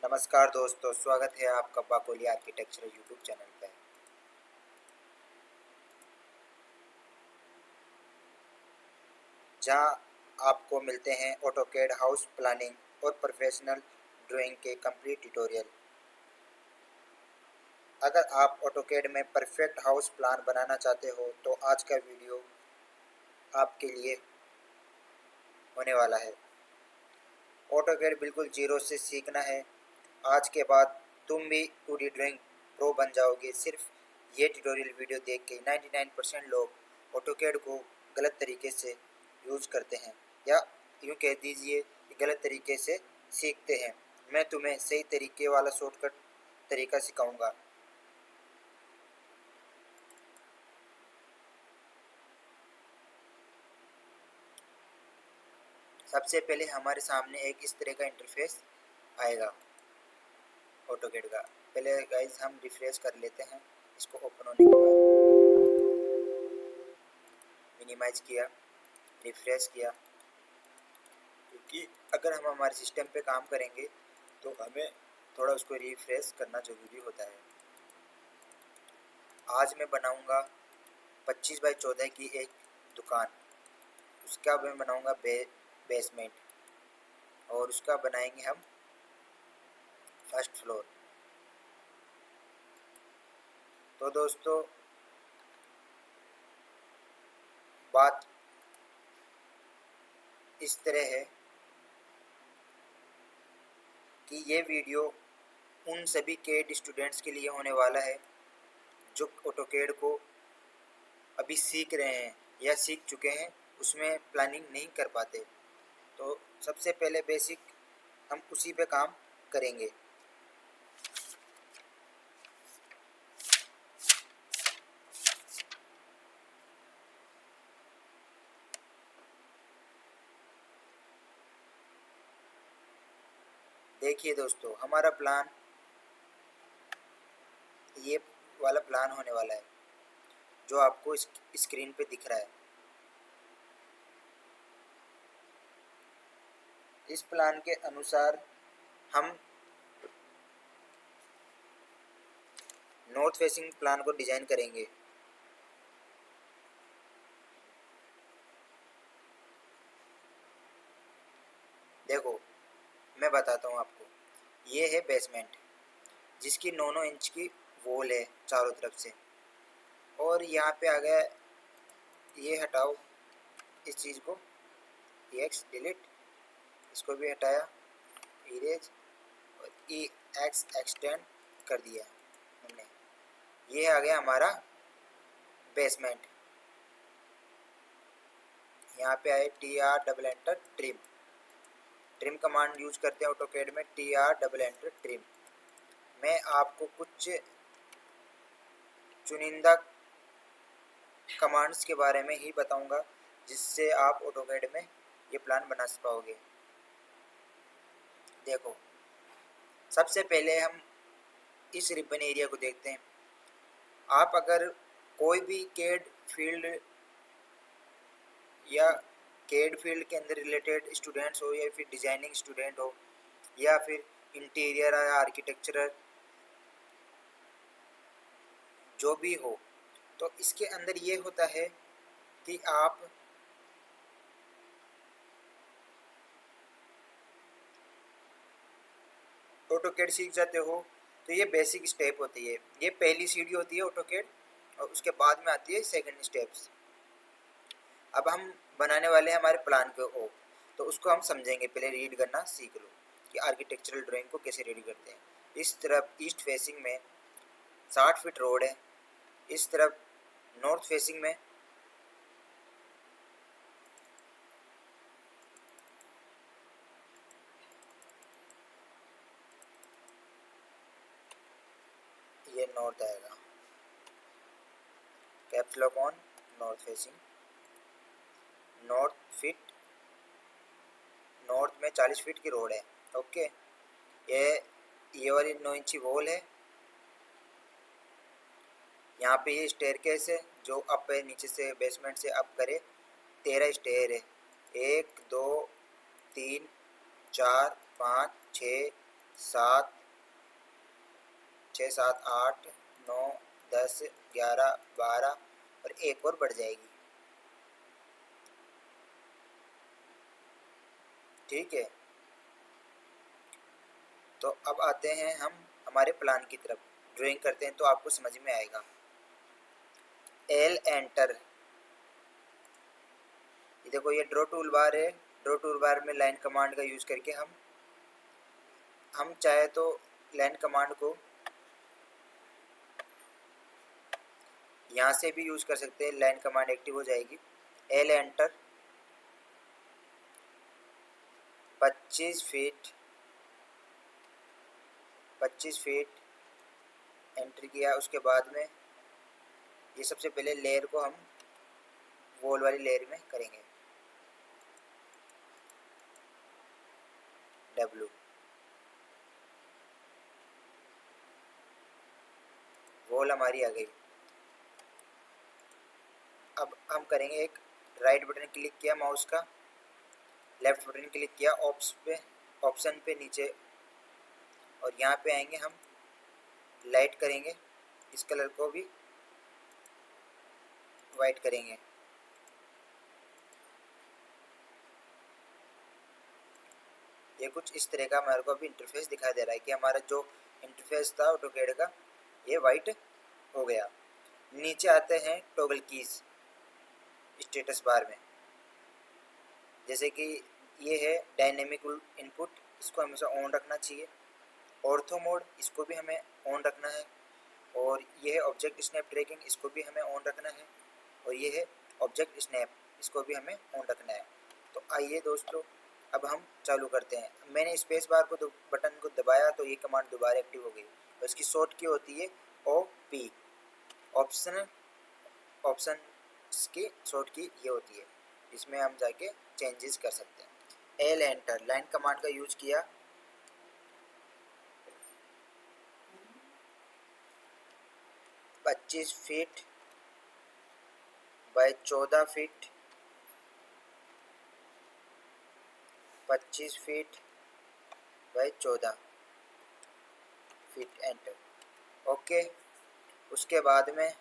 नमस्कार दोस्तों, स्वागत है आपका पाकोली आर्किटेक्चर यूट्यूब चैनल पर। जहां आपको मिलते हैं ऑटोकैड हाउस प्लानिंग और प्रोफेशनल ड्राइंग के कंप्लीट ट्यूटोरियल। अगर आप ऑटोकैड में परफेक्ट हाउस प्लान बनाना चाहते हो तो आज का वीडियो आपके लिए होने वाला है। ऑटोकैड बिल्कुल जीरो से सीखना है। आज के बाद तुम भी 2D ड्राइंग प्रो बन जाओगे। सिर्फ ये ट्यूटोरियल वीडियो देख के 99% लोग ऑटोकैड को गलत तरीके से यूज करते हैं, या यूँ कह दीजिए कि गलत तरीके से सीखते हैं। मैं तुम्हें सही तरीके वाला शॉर्टकट तरीका सिखाऊंगा। सबसे पहले हमारे सामने एक इस तरह का इंटरफेस आएगा ऑटोकैड का। पहले गाइस हम रिफ्रेश कर लेते हैं। इसको ओपन होने के बाद मिनिमाइज किया, रिफ्रेश किया, क्योंकि अगर हम हमारे सिस्टम पे काम करेंगे तो हमें थोड़ा उसको रिफ्रेश करना ज़रूरी होता है। आज मैं बनाऊंगा 25 बाई 14 की एक दुकान। उसका मैं बनाऊंगा बेसमेंट, और उसका बनाएंगे हम फर्स्ट फ्लोर। तो दोस्तों, बात इस तरह है कि ये वीडियो उन सभी कैड स्टूडेंट्स के लिए होने वाला है जो ऑटोकैड को अभी सीख रहे हैं या सीख चुके हैं, उसमें प्लानिंग नहीं कर पाते। तो सबसे पहले बेसिक हम उसी पे काम करेंगे। देखिए दोस्तों, हमारा प्लान ये वाला प्लान होने वाला है जो आपको स्क्रीन पे दिख रहा है। इस प्लान के अनुसार हम नॉर्थ फेसिंग प्लान को डिजाइन करेंगे। देखो, मैं बताता हूँ आपको। ये है बेसमेंट जिसकी 9-9 इंच की वॉल है चारों तरफ से, और यहाँ पे आ गया, ये हटाओ इस चीज़ को, एक्स डिलीट, इसको भी हटाया, इरेज, और ई एक्स एक्सटेंड कर दिया हमने। ये आ गया हमारा बेसमेंट। यहाँ पे आए TR trim. Trim command use करते हैं ऑटोकैड में, TR ट्रिम। मैं आपको कुछ चुनिंदा कमांड्स के बारे में ही बताऊंगा जिससे आप ऑटोकैड में ये प्लान बना पाओगे। देखो, सबसे पहले हम इस रिबन एरिया को देखते हैं। आप अगर कोई भी कैड फील्ड या कैड फील्ड के अंदर रिलेटेड स्टूडेंट्स हो, या फिर डिजाइनिंग स्टूडेंट हो, या फिर इंटीरियर या आर्किटेक्चरल जो भी हो, तो इसके अंदर ये होता है कि आप ऑटोकैड सीख जाते हो। तो ये बेसिक स्टेप होती है, ये पहली सीढ़ी होती है ऑटोकैड, और उसके बाद में आती है सेकंड स्टेप्स। अब हम बनाने वाले हैं हमारे प्लान पे हो, तो उसको हम समझेंगे। पहले रीड करना सीख लो कि आर्किटेक्चरल ड्राइंग को कैसे रेडी करते हैं। इस तरफ ईस्ट फेसिंग में 60 फीट रोड है, इस तरफ नॉर्थ फेसिंग में ये नॉर्थ आएगा। Caps lock on, north facing, north feet, north में 40 फीट की रोड है। ओके, ये वाली 9 इंची वॉल है। यहाँ पे ये स्टेयरकेस है जो अप है, नीचे से बेसमेंट से अप करे। 13 स्टेयर है, 1 2 3 4 5 6 7, 6, 7, 8, 9, 10, 11, 12 और एक और बढ़ जाएगी। ठीक है, तो अब आते हैं हम हमारे प्लान की तरफ, ड्राइंग करते हैं तो आपको समझ में आएगा। एल एंटर, ये देखो ये ड्रॉ टूल बार है। ड्रॉ टूल बार में लाइन कमांड का यूज़ करके हम चाहे तो लाइन कमांड को यहाँ से भी यूज़ कर सकते हैं, लाइन कमांड एक्टिव हो जाएगी। L enter, 25 feet, 25 feet enter किया। उसके बाद में ये सबसे पहले लेयर को हम वॉल वाली लेयर में करेंगे, W, वॉल हमारी आ गई। अब हम करेंगे एक राइट बटन क्लिक किया माउस का, लेफ्ट बटन क्लिक किया ऑप्शन पे नीचे, और यहाँ पे आएंगे हम लाइट करेंगे, इस कलर को भी वाइट करेंगे। ये कुछ इस तरह का हमारे को अभी इंटरफेस दिखाई दे रहा है कि हमारा जो इंटरफेस था ऑटोकैड का ये वाइट हो गया। नीचे आते हैं टॉगल कीज स्टेटस बार में, जैसे कि ये है डायनेमिक इनपुट, इसको हमेशा ऑन रखना चाहिए। ऑर्थो मोड, इसको भी हमें ऑन रखना है। और ये है ऑब्जेक्ट स्नैप ट्रैकिंग, इसको भी हमें ऑन रखना है। और ये है ऑब्जेक्ट स्नैप, इसको भी हमें ऑन रखना है। तो आइए दोस्तों अब हम चालू करते हैं। मैंने स्पेस बार को बटन को दबाया तो ये कमांड दोबारा एक्टिव हो गई। और इसकी शॉर्ट की होती है OP, ऑप्शन की शॉर्ट की ये होती है, इसमें हम जाके चेंजेस कर सकते हैं। एल एंटर, लाइन कमांड का यूज किया, 25 feet by 14 feet, 25 feet by 14 feet, enter. Okay, उसके बाद में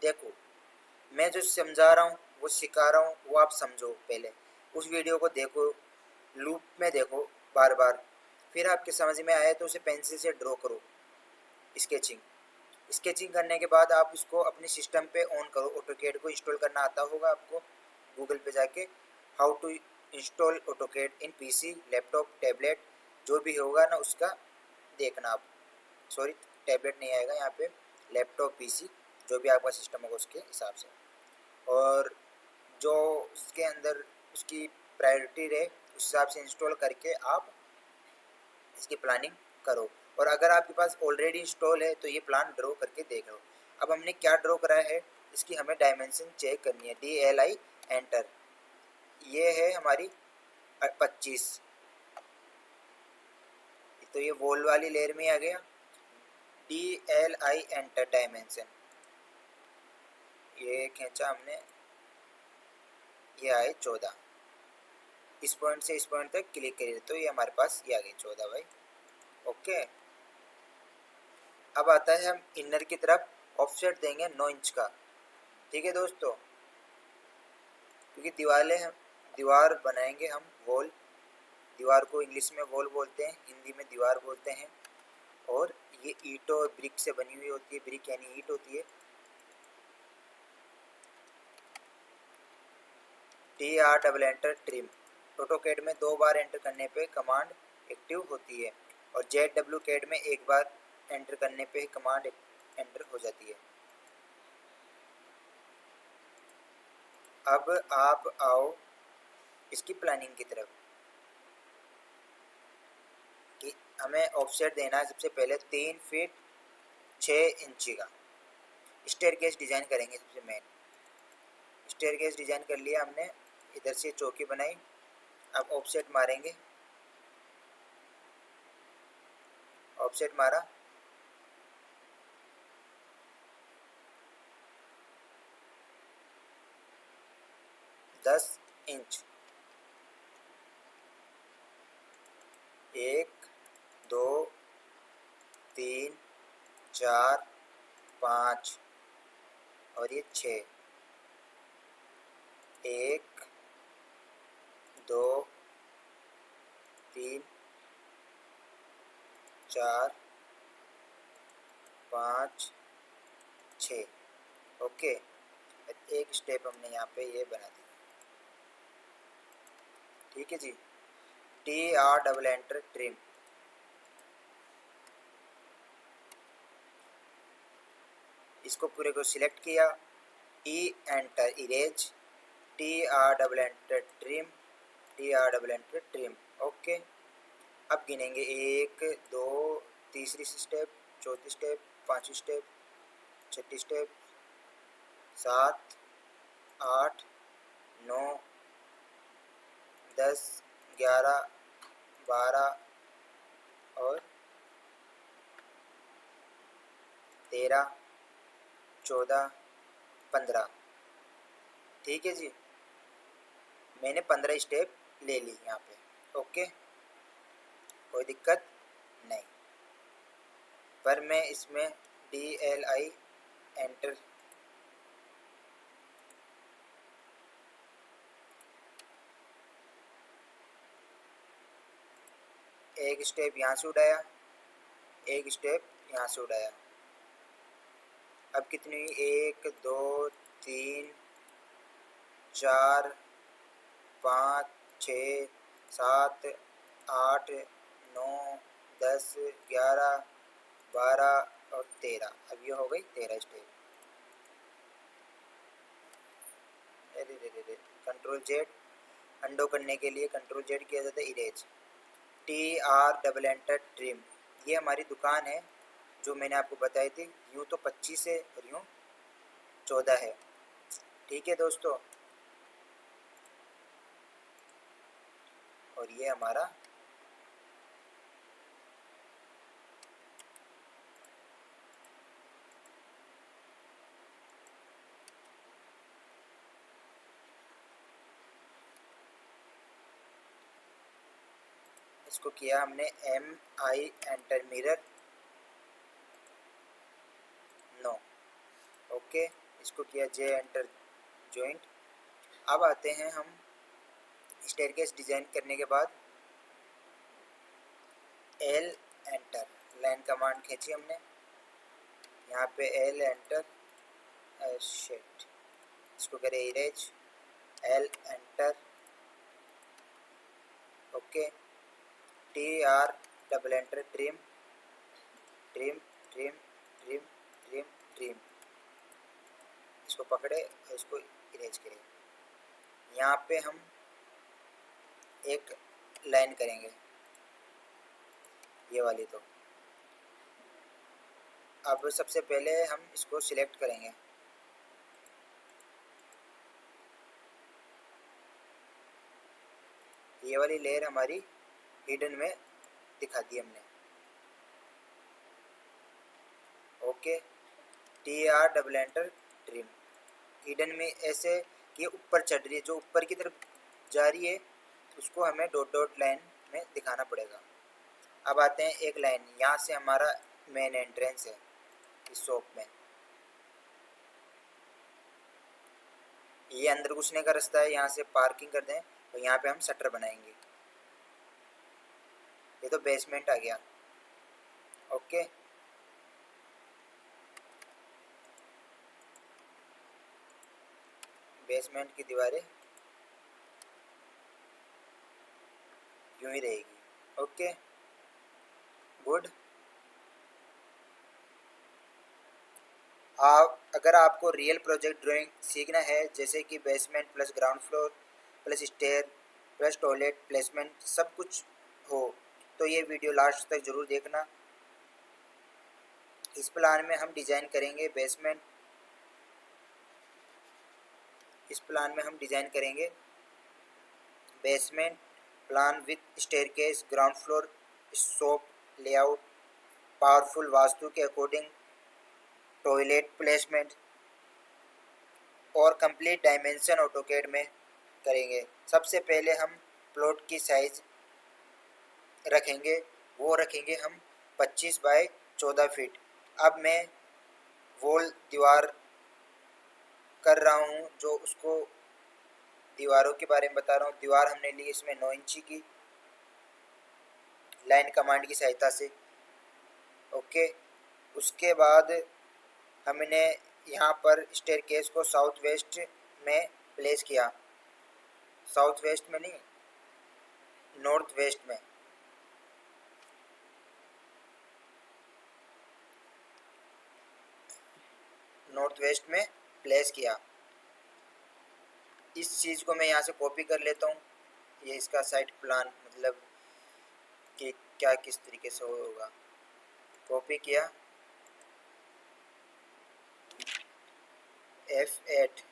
देखो मैं जो समझा रहा हूँ वो सिखा रहा हूँ, वो आप समझो। पहले उस वीडियो को देखो, लूप में देखो बार बार, फिर आपके समझ में आए तो उसे पेंसिल से ड्रॉ करो। स्केचिंग करने के बाद आप उसको अपने सिस्टम पे ऑन करो। ऑटोकैड को इंस्टॉल करना आता होगा आपको, गूगल पे जाके how to install AutoCAD in PC, laptop, tablet, जो भी होगा ना उसका देखना आप। सॉरी, टैबलेट नहीं आएगा यहाँ पे, लैपटॉप, पीसी, जो भी आपका सिस्टम होगा उसके हिसाब से। और जो उसके अंदर उसकी प्रायोरिटी रहे उस हिसाब से इंस्टॉल करके आप इसकी प्लानिंग करो। और अगर आपके पास ऑलरेडी इंस्टॉल है तो ये प्लान ड्रॉ करके देख लो। अब हमने क्या ड्रॉ करा है, इसकी हमें डायमेंशन चेक करनी है। DLI एंटर, ये है हमारी 25, तो ये वॉल वाली लेयर में आ गया। DLI एंटर डायमेंशन, ये खींचा हमने, ये आए 14। इस पॉइंट से इस पॉइंट तक क्लिक करिए तो ये हमारे पास ये आ गई 14 भाई। ओके, अब आता है हम इनर की तरफ, ऑफसेट देंगे 9 इंच का। ठीक है दोस्तों, क्योंकि दीवार बनाएंगे हम वॉल, दीवार को इंग्लिश में वॉल बोलते हैं, हिंदी में दीवार बोलते हैं। और ये ईंटों और ब्रिक से बनी हुई होती है, ब्रिक यानी ईंट होती है। TR double enter trim, AutoCAD में 2 बार एंटर करने पे कमांड एक्टिव होती है, और ZW कैड में 1 बार एंटर करने पे कमांड एंटर हो जाती है। अब आप आओ इसकी प्लानिंग की तरफ, कि हमें ऑफसेट देना है सबसे पहले 3 फीट 6 इंची का। स्टेयरकेस डिज़ाइन करेंगे सबसे मेन। स्टेयरकेस डिज़ाइन कर लिया हमने, इधर से चौकी बनाई। अब ऑफसेट मारेंगे, ऑफसेट मारा, दस इंच। 1 2 3 4 5 और ये 6, 1 2 3 4 5 6। ओके, एक स्टेप हमने यहाँ पे ये बना दी। ठीक है जी। TR डबल एंटर ट्रिम, इसको पूरे को सिलेक्ट किया, E enter erase, TR double enter trim, TR double enter trim. Okay, अब गिनेंगे 1 2, तीसरी स्टेप, चौथी स्टेप, पांचवी स्टेप, छठी स्टेप, 7 8 9 10 11 12 और 13 14 15। ठीक है जी, मैंने 15 स्टेप ले ली यहाँ पे। ओके, कोई दिक्कत नहीं। पर मैं इसमें DLI एंटर, एक स्टेप यहाँ से उड़ाया, एक स्टेप यहाँ से उड़ाया। अब कितनी हुई? 1 2 3 4 5 6 7 8 9 10 11 12 और 13। अब ये हो गई 13 स्टेप। अरे रे रे रे, कंट्रोल जेड, अंडो करने के लिए कंट्रोल जेड किया जाता है, erase. TR double enter trim, ये हमारी दुकान है जो मैंने आपको बताई थी। यूँ तो 25 है और यूँ 14 है। ठीक है दोस्तों, और ये हमारा इसको किया हमने MI enter mirror, no. Okay, इसको किया J एंटर जॉइंट। अब आते हैं हम स्टेयरकेस डिज़ाइन करने के बाद L एंटर, लाइन कमांड खींची हमने, यहाँ पे L एंटर, शिट, इसको करें erase, L enter. Okay, TR double enter trim, trim trim trim trim trim, इसको पकड़े और इसको इरेज करें। यहाँ पे हम एक लाइन करेंगे, ये वाली। तो अब सबसे पहले हम इसको सिलेक्ट करेंगे, ये वाली लेयर हमारी हिडन में दिखा दी हमने। Okay, TR double enter trim, hidden में ऐसे कि ऊपर चढ़ रही है, जो ऊपर की तरफ जा रही है उसको हमें डॉट डॉट लाइन में दिखाना पड़ेगा। अब आते हैं एक लाइन, यहाँ से हमारा मेन एंट्रेंस है इस शॉप में, ये अंदर घुसने का रास्ता है, यहाँ से पार्किंग कर दें तो यहाँ पे हम शटर बनाएंगे। ये तो बेसमेंट आ गया। ओके, बेसमेंट की दीवारें यूं ही रहेगी। Okay, good. आप अगर आपको रियल प्रोजेक्ट ड्राइंग सीखना है, जैसे कि basement plus ground floor plus stair plus toilet placement सब कुछ हो, तो ये वीडियो लास्ट तक ज़रूर देखना। इस प्लान में हम डिज़ाइन करेंगे बेसमेंट, इस प्लान में हम डिज़ाइन करेंगे basement plan with staircase, ground floor, shop layout, powerful vastu के अकॉर्डिंग टॉयलेट प्लेसमेंट और कंप्लीट डायमेंशन ऑटोकैड में करेंगे। सबसे पहले हम प्लॉट की साइज़ रखेंगे वो रखेंगे हम 25 बाय 14 फीट। अब मैं वॉल दीवार कर रहा हूँ, जो उसको दीवारों के बारे में बता रहा हूँ। दीवार हमने ली इसमें 9 इंची की लाइन कमांड की सहायता से। ओके, उसके बाद हमने यहाँ पर स्टेयरकेस को साउथ वेस्ट में प्लेस किया, साउथ वेस्ट में नहीं, नॉर्थ वेस्ट में। नॉर्थ वेस्ट में प्लेस किया। इस चीज़ को मैं यहाँ से कॉपी कर लेता हूँ। ये इसका साइट प्लान मतलब कि क्या किस तरीके से होगा। कॉपी किया, F8,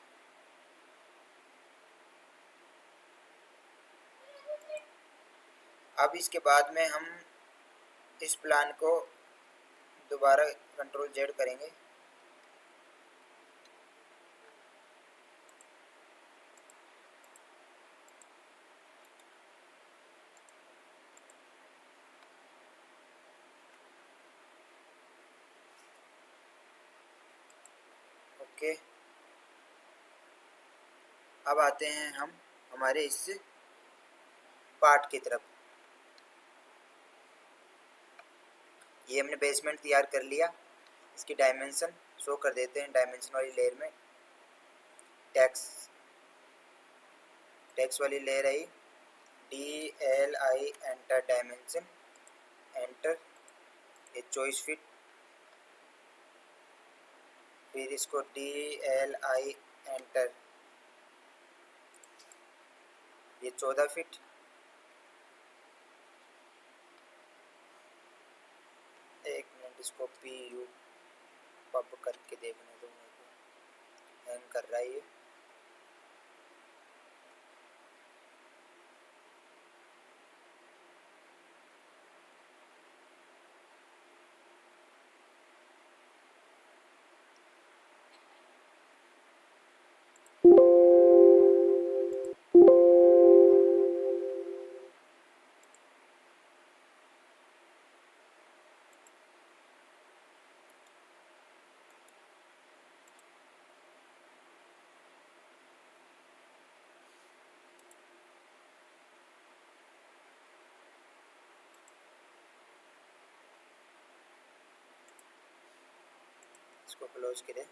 अब इसके बाद में हम इस प्लान को दोबारा कंट्रोल Z करेंगे। ओके, अब आते हैं हम हमारे इस पार्ट की तरफ। ये हमने बेसमेंट तैयार कर लिया। इसकी डायमेंशन शो कर देते हैं डायमेंशन वाली लेयर में। टेक्स्ट वाली layer I, DLI enter dimension, enter, ये 24 फीट। फिर इसको DLI एंटर, ये 14 फीट। एक मिनट, इसको PU पब करके देखने दो मेरे को, हैंग कर रहा है ये। इसको क्लोज करें।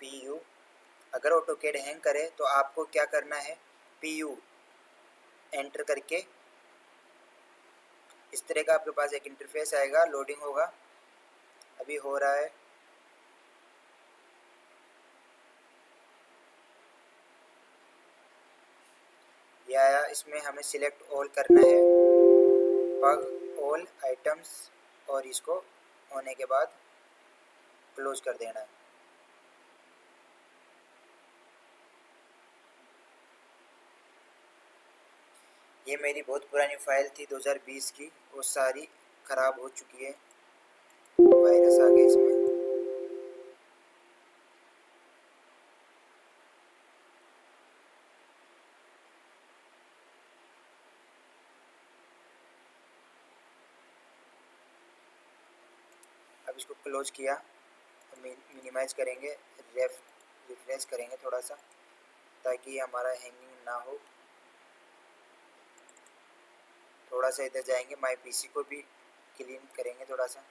PU, अगर ऑटोकैड हैंग करे तो आपको क्या करना है, PU एंटर करके इस तरह का आपके पास एक इंटरफेस आएगा, लोडिंग होगा। अभी हो रहा है। ये आया, इसमें हमें सिलेक्ट ऑल करना है, पग ऑल आइटम्स, और इसको होने के बाद क्लोज कर देना है। ये मेरी बहुत पुरानी फाइल थी 2020 की, वो सारी ख़राब हो चुकी है, वायरस आ गया इसमें। अब इसको क्लोज किया, मिनिमाइज करेंगे, रिफ्रेश करेंगे थोड़ा सा ताकि हमारा हैंगिंग ना हो। थोड़ा सा इधर जाएंगे, माई पीसी को भी क्लीन करेंगे थोड़ा सा।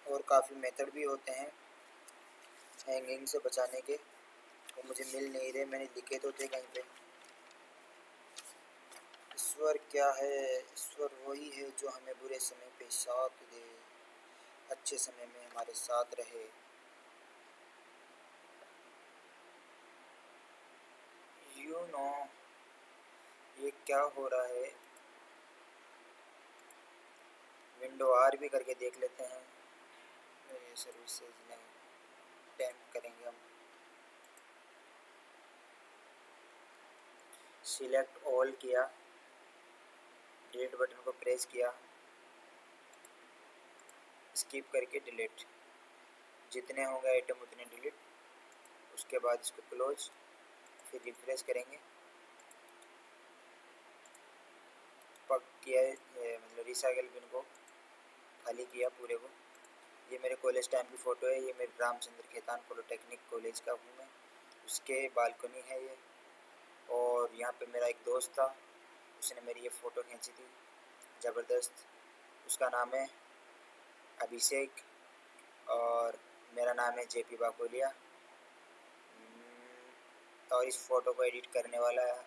और काफ़ी मेथड भी होते हैं हैंगिंग से बचाने के, वो मुझे मिल नहीं रहे, मैंने लिखे तो थे कहीं पे। ईश्वर क्या है, ईश्वर वही है जो हमें बुरे समय पे साथ दे, अच्छे समय में हमारे साथ रहे। यू नो, ये क्या हो रहा है। विंडो R भी करके देख लेते हैं। सर्विसेज नहीं, टैप करेंगे हम, सिलेक्ट ऑल किया, डिलीट बटन को प्रेस किया, स्किप करके डिलीट, जितने होंगे आइटम उतने डिलीट, उसके बाद इसको क्लोज, फिर रिफ्रेश करेंगे, पक किया मतलब रिसाइकल बिन को खाली किया पूरे को। ये मेरे कॉलेज टाइम की फ़ोटो है, ये मेरे रामचंद्र खेतान पॉलिटेक्निक कॉलेज का हूँ मैं, उसके बालकनी है ये। और यहाँ पे मेरा एक दोस्त था, उसने मेरी ये फ़ोटो खींची थी ज़बरदस्त, उसका नाम है अभिषेक और मेरा नाम है जेपी बाकोलिया। और इस फ़ोटो को एडिट करने वाला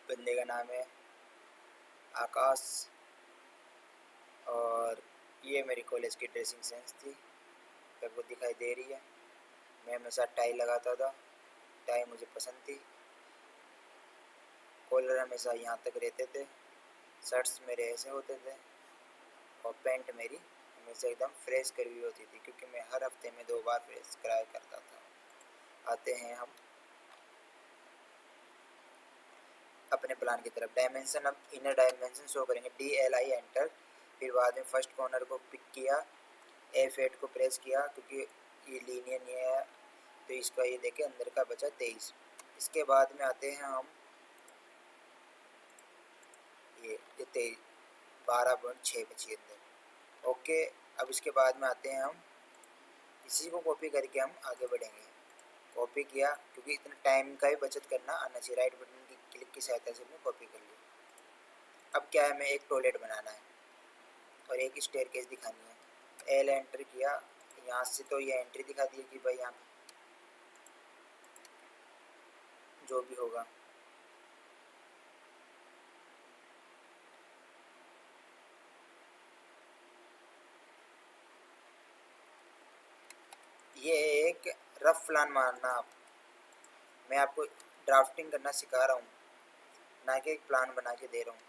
बंदे का नाम है आकाश। और ये मेरी कॉलेज की ड्रेसिंग सेंस थी, आपको दिखाई दे रही है। मैं हमेशा टाई लगाता था, टाई मुझे पसंद थी, कॉलर हमेशा यहाँ तक रहते थे, शर्ट्स मेरे ऐसे होते थे और पैंट मेरी हमेशा एकदम फ्रेश करी हुई होती थी, क्योंकि मैं हर हफ्ते में 2 बार फ्रेश कराया करता था। आते हैं हम अपने प्लान की तरफ। डायमेंशन, अब इनर डायमेंशन शो करेंगे, DLI एंटर, फिर बाद में फर्स्ट कॉर्नर को पिक किया, F8 को प्रेस किया, क्योंकि ये लीनियर नहीं है तो इसका ये देखे अंदर का बचा 23। इसके बाद में आते हैं हम ये 23, 12.6 बची अंदर। ओके, अब इसके बाद में आते हैं हम इसी को कॉपी करके हम आगे बढ़ेंगे। कॉपी किया, क्योंकि इतना टाइम का भी बचत करना आना चाहिए, राइट बटन की क्लिक की सहायता से मैं कॉपी कर लिया। अब क्या है, हमें एक टॉयलेट बनाना है और एक स्टेयरकेस दिखानी है। L एंटर किया, यहाँ से तो ये एंट्री दिखा दी कि भाई यहाँ जो भी होगा। ये एक रफ प्लान मानना आप, मैं आपको ड्राफ्टिंग करना सिखा रहा हूँ, ना कि एक प्लान बना के दे रहा हूँ।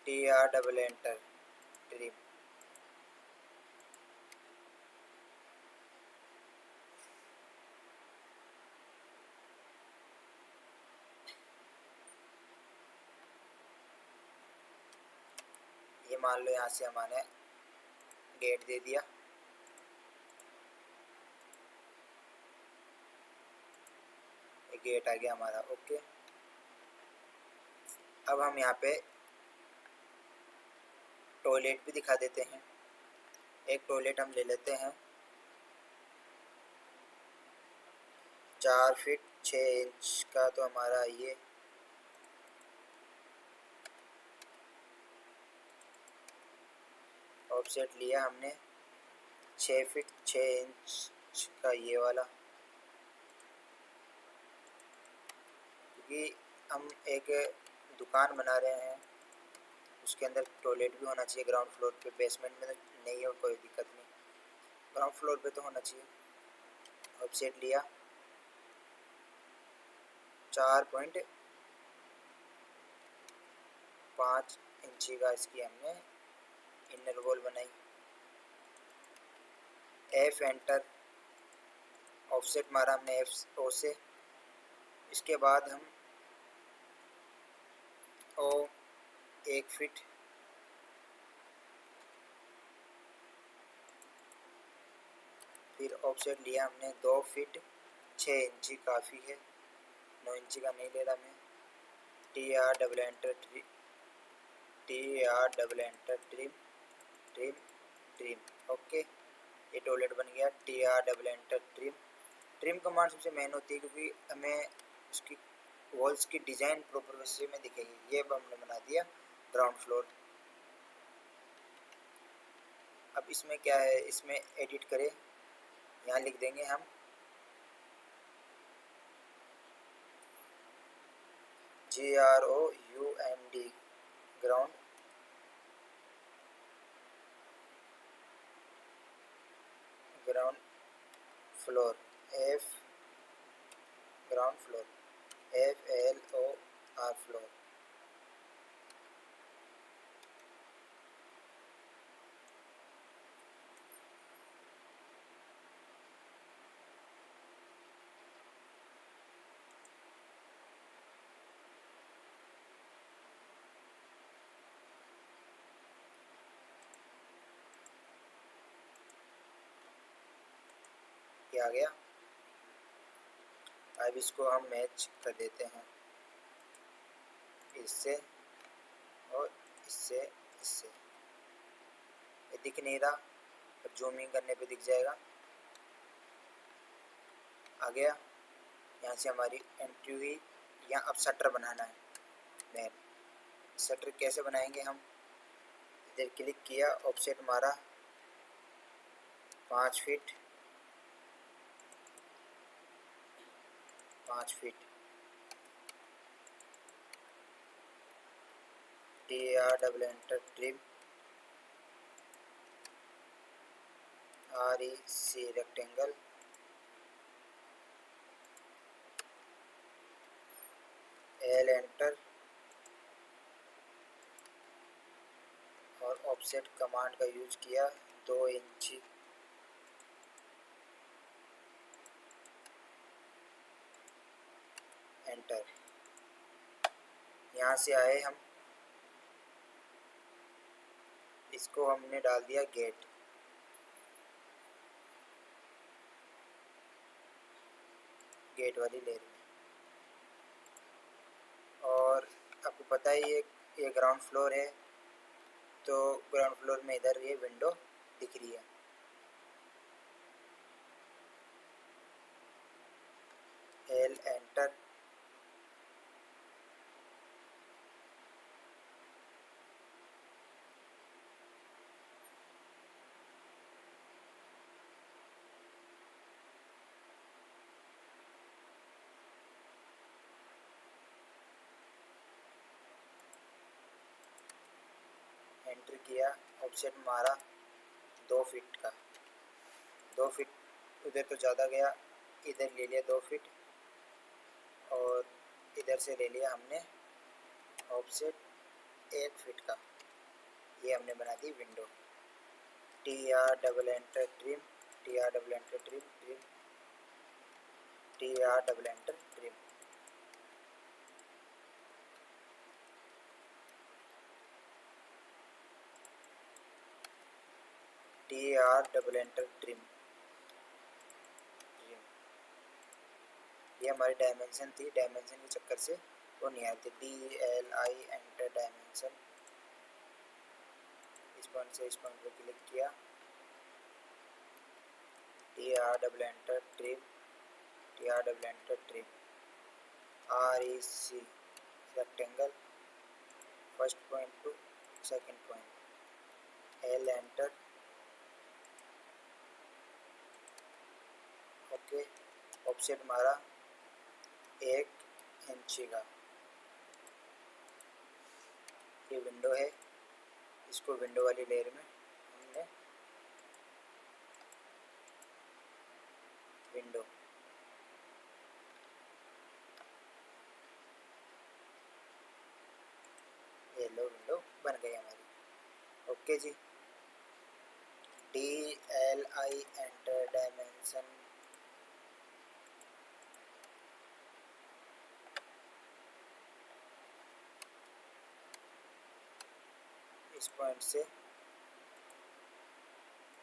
TR double enter, trim. ये मान लो यहाँ से हमारे गेट दे दिया, गेट आ गया हमारा। ओके, अब हम यहाँ पे टॉयलेट भी दिखा देते हैं। एक टॉयलेट हम ले लेते हैं 4 फीट 6 इंच का, तो हमारा ये ऑफसेट लिया हमने 6 फीट 6 इंच का ये वाला, क्योंकि हम एक दुकान बना रहे हैं, उसके अंदर टॉयलेट भी होना चाहिए ग्राउंड फ्लोर पे, बेसमेंट में तो नहीं हो कोई दिक्कत नहीं, ग्राउंड फ्लोर पे तो होना चाहिए। ऑफसेट लिया 4.5 इंची का, इसकी हमने इनर वॉल बनाई। F एंटर, ऑफसेट मारा हमने F O से। इसके बाद हम O 1 फीट, फिर ऑफसेट लिया हमने 2 फीट 6 इंची, काफ़ी है, 9 इंची का नहीं ले रहा मैं। TR double enter, TR double enter, trim trim trim. Okay, ये टॉयलेट बन गया। TR double enter, trim. Trim command सबसे मेन होती है, क्योंकि हमें उसकी वॉल्स की डिज़ाइन प्रॉपर वैसे में दिखेगी। ये हमने बना दिया ग्राउंड फ्लोर। अब इसमें क्या है, इसमें एडिट करें, यहाँ लिख देंगे हम GROUND, ground ground floor, F ground floor, FLOR floor. आ गया। अब इसको हम मैच कर देते हैं इससे और इससे। ये दिख नहीं रहा, पर जूमिंग करने पे दिख जाएगा। आ गया। यहाँ से हमारी एंट्री हुई। यहाँ अब शटर बनाना है। मैन शटर कैसे बनाएंगे हम? इधर क्लिक किया, ऑफसेट मारा 5 feet, 5 feet. TR enter trim REC rectangle, L enter और ऑफसेट कमांड का यूज किया 2 इंची। एंटर। यहाँ से आए हम, इसको हमने डाल दिया गेट। गेट वाली लेयर में। और आपको पता है ये ग्राउंड फ्लोर है, तो ग्राउंड फ्लोर में इधर ये विंडो दिख रही है। L enter. एंटर किया, ऑफसेट मारा 2 फीट का। 2 फीट उधर तो ज़्यादा गया, इधर ले लिया 2 फीट और इधर से ले लिया हमने ऑफसेट 1 फीट का। ये हमने बना दी window. TR enter trim, TR enter trim, TR enter trim. TR enter trim. ये हमारी डायमेंशन थी, डायमेंशन के चक्कर से वो नहीं आती। DLI enter dimension. इस पॉइंट से इस पॉइंट पे क्लिक किया, TR enter trim, TR enter trim, REC rectangle, first point two second point, L enter. Okay, offset मारा 1 इंची का। ये विंडो है, इसको विंडो वाली लेयर में हमने विंडो। ये लो विंडो बन गई हमारी। ओके जी। DLI enter dimension. इस पॉइंट से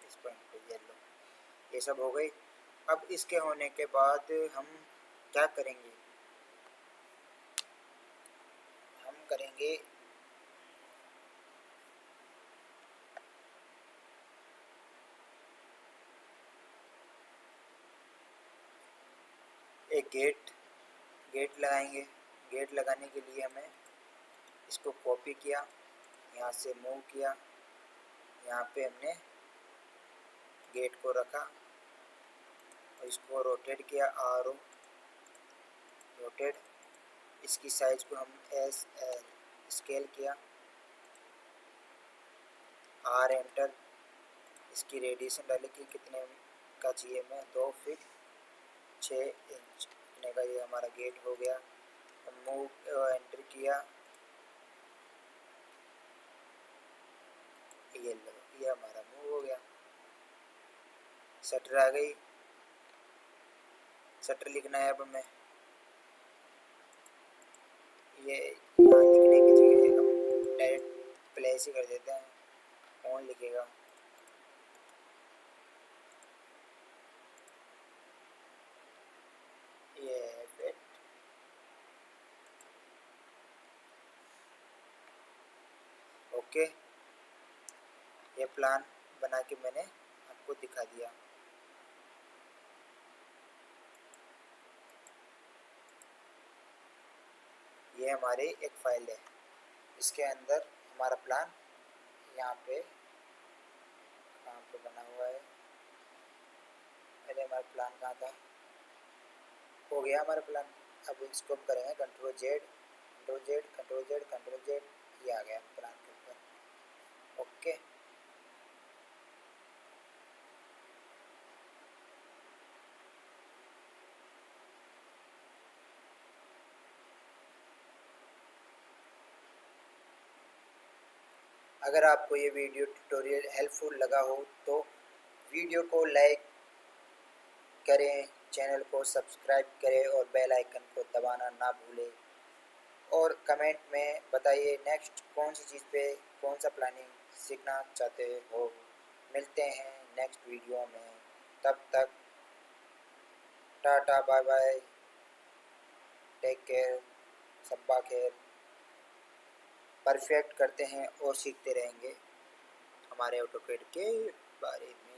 इस पॉइंट पे ये लो, ये सब हो गई। अब इसके होने के बाद हम क्या करेंगे? हम करेंगे एक गेट लगाएंगे। गेट लगाने के लिए हमें इसको कॉपी किया, यहाँ से मूव किया, यहाँ पे हमने गेट को रखा और इसको रोटेट किया, RO रोटेट। इसकी साइज को हम SL स्केल किया, R एंटर। इसकी रेडिएशन डाले कि कितने का चाहिए, मैं 2 फीट 6 इंच इतने का। ये हमारा गेट हो गया। मूव एंटर किया, ये लो, ये हमारा मूव हो गया। शटर आ गई। शटर लिखना है अब हमें। ये यहाँ लिखने की जगह हम डायरेक्ट प्लेस ही कर देते हैं, ऑन लिखेगा। ओके, ये प्लान बना के मैंने आपको दिखा दिया। ये हमारी एक फाइल है, इसके अंदर हमारा प्लान यहाँ पे कहाँ पे बना हुआ है। पहले हमारा प्लान कहाँ था, हो गया हमारा प्लान। अब इसको हम करेंगे control Z, control Z, control Z, control Z, ये आ गया प्लान के ऊपर। ओके, अगर आपको ये वीडियो ट्यूटोरियल हेल्पफुल लगा हो तो वीडियो को लाइक करें, चैनल को सब्सक्राइब करें और बेल आइकन को दबाना ना भूलें। और कमेंट में बताइए नेक्स्ट कौन सी चीज़ पे कौन सा प्लानिंग सीखना चाहते हो। मिलते हैं नेक्स्ट वीडियो में, तब तक टाटा बाय बाय, टेक केयर, सब्बा खैर। परफेक्ट करते हैं और सीखते रहेंगे हमारे ऑटोकैड के बारे में।